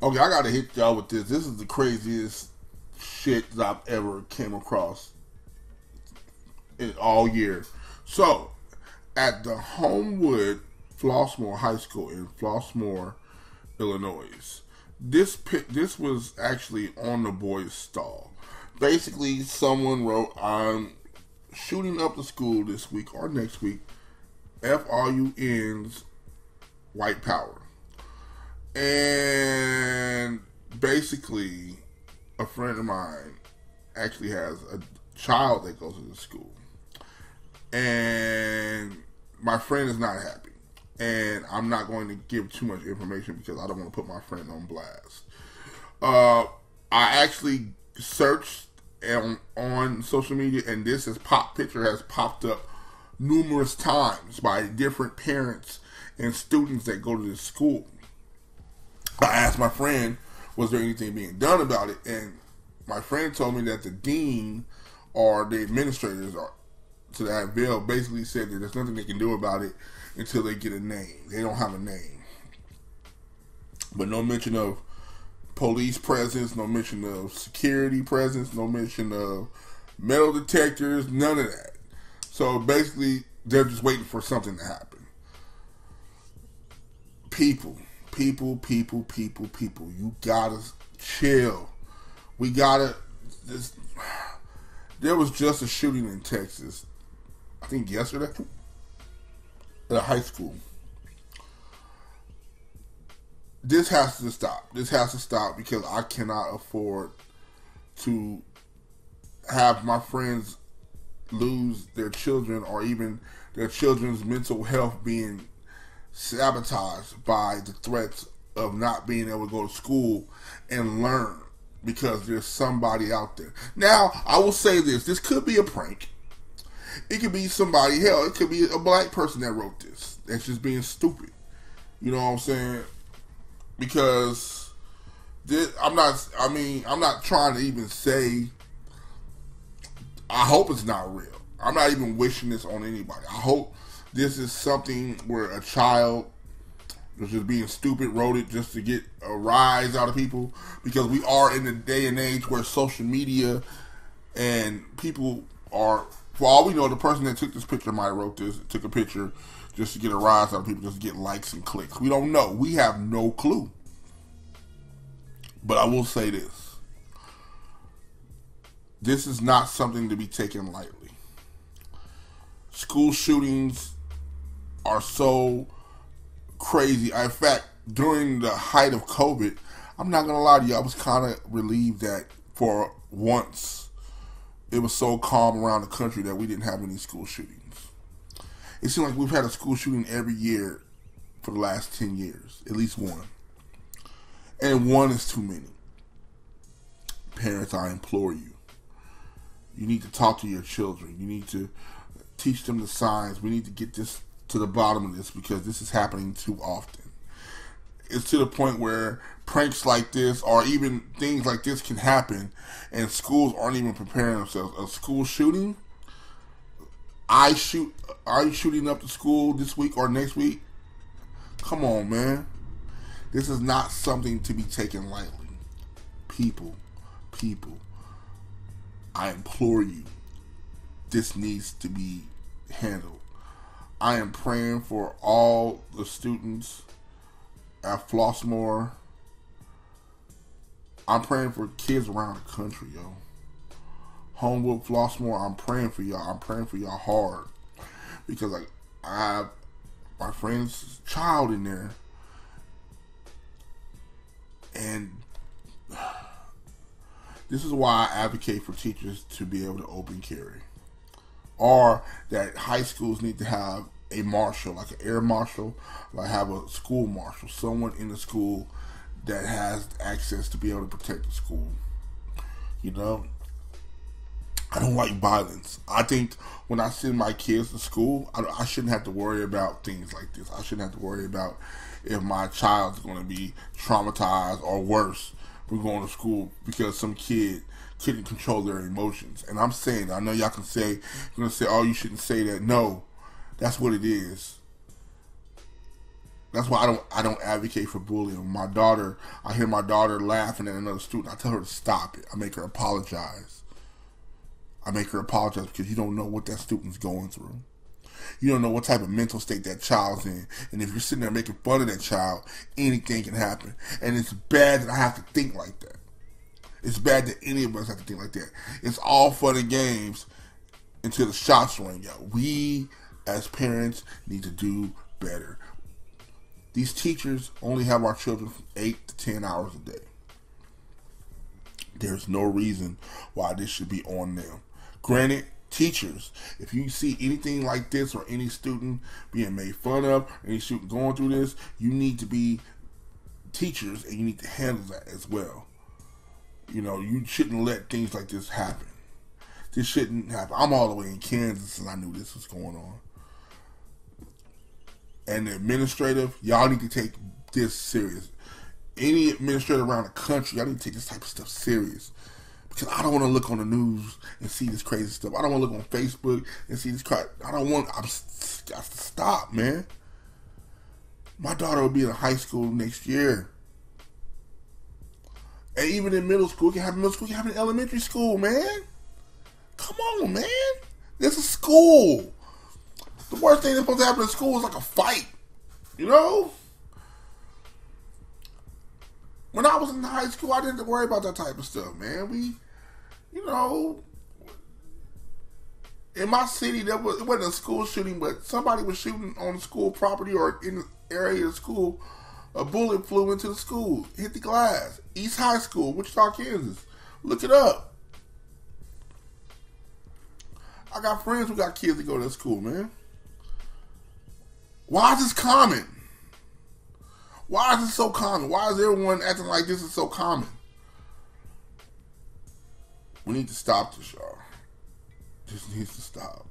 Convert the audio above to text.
Okay, I gotta hit y'all with this. This is the craziest shit that I've ever came across in all year. So, at the Homewood Flossmoor High School in Flossmoor, Illinois, this was actually on the boys' stall. Basically, someone wrote, "I'm shooting up the school this week or next week. FRUN's white power." And basically, a friend of mine actually has a child that goes to the school. And my friend is not happy. And I'm not going to give too much information because I don't want to put my friend on blast. I actually searched on social media, and picture has popped up numerous times by different parents and students that go to this school. I asked my friend, was there anything being done about it? And my friend told me that the dean or the administrators to that bill basically said that there's nothing they can do about it until they get a name. They don't have a name. But no mention of police presence, no mention of security presence, no mention of metal detectors, none of that. So basically, they're just waiting for something to happen. People, you gotta chill. We gotta. There was just a shooting in Texas, I think yesterday, at a high school. This has to stop. This has to stop because I cannot afford to have my friends lose their children or even their children's mental health being sabotaged by the threats of not being able to go to school and learn because there's somebody out there. Now, I will say this could be a prank. It could be somebody, hell, it could be a black person that wrote this. That's just being stupid. You know what I'm saying? Because I'm not trying to even say, I hope it's not real. I'm not even wishing this on anybody. I hope this is something where a child was just being stupid, wrote it just to get a rise out of people, because we are in a day and age where social media and people are, for all we know, the person that took this picture might have wrote this, took a picture just to get a rise out of people, just to get likes and clicks. We don't know. We have no clue. But I will say this. This is not something to be taken lightly. School shootings are so crazy. In fact, during the height of COVID, I'm not going to lie to you, I was kind of relieved that for once it was so calm around the country that we didn't have any school shootings. It seems like we've had a school shooting every year for the last 10 years, at least one. And one is too many. Parents, I implore you. You need to talk to your children. You need to teach them the signs. We need to get this to the bottom of this because this is happening too often. It's to the point where pranks like this or even things like this can happen and schools aren't even preparing themselves. A school shooting, are you shooting up the school this week or next week? Come on, man. This is not something to be taken lightly. People, I implore you, this needs to be handled. I am praying for all the students at Flossmoor. I'm praying for kids around the country, yo. Homewood, Flossmoor, I'm praying for y'all. I'm praying for y'all hard. Because I have my friend's child in there. And this is why I advocate for teachers to be able to open carry. Or that high schools need to have a marshal, like an air marshal, like have a school marshal, someone in the school that has access to be able to protect the school. You know? I don't like violence. I think when I send my kids to school, I shouldn't have to worry about things like this. I shouldn't have to worry about if my child's going to be traumatized or worse for going to school because some kid couldn't control their emotions. And I'm saying, I know y'all can say, you're going to say, oh, you shouldn't say that. No, that's what it is. That's why I don't advocate for bullying. My daughter, I hear my daughter laughing at another student. I tell her to stop it. I make her apologize. Because you don't know what that student's going through. You don't know what type of mental state that child's in. And if you're sitting there making fun of that child, anything can happen. And it's bad that I have to think like that. It's bad that any of us have to think like that. It's all fun and games until the shots ring out. We, as parents, need to do better. These teachers only have our children from 8 to 10 hours a day. There's no reason why this should be on them. Granted, teachers, if you see anything like this or any student being made fun of, any student going through this, you need to be teachers and you need to handle that as well. You know, you shouldn't let things like this happen. This shouldn't happen. I'm all the way in Kansas and I knew this was going on. And the administrative, y'all need to take this serious. Any administrator around the country, y'all need to take this type of stuff serious. Because I don't want to look on the news and see this crazy stuff. I don't want to look on Facebook and see this crap. I'm got to stop, man. My daughter will be in high school next year. And even in middle school, you can have middle school, you can have in elementary school, man. Come on, man. This is school. The worst thing that's supposed to happen in school is like a fight. You know? When I was in high school, I didn't worry about that type of stuff, man. In my city, it wasn't a school shooting, but somebody was shooting on the school property or in the area of the school. A bullet flew into the school, hit the glass. East High School, Wichita, Kansas. Look it up. I got friends who got kids that go to that school, man. Why is this common? Why is it so common? Why is everyone acting like this is so common? We need to stop this, y'all. This needs to stop.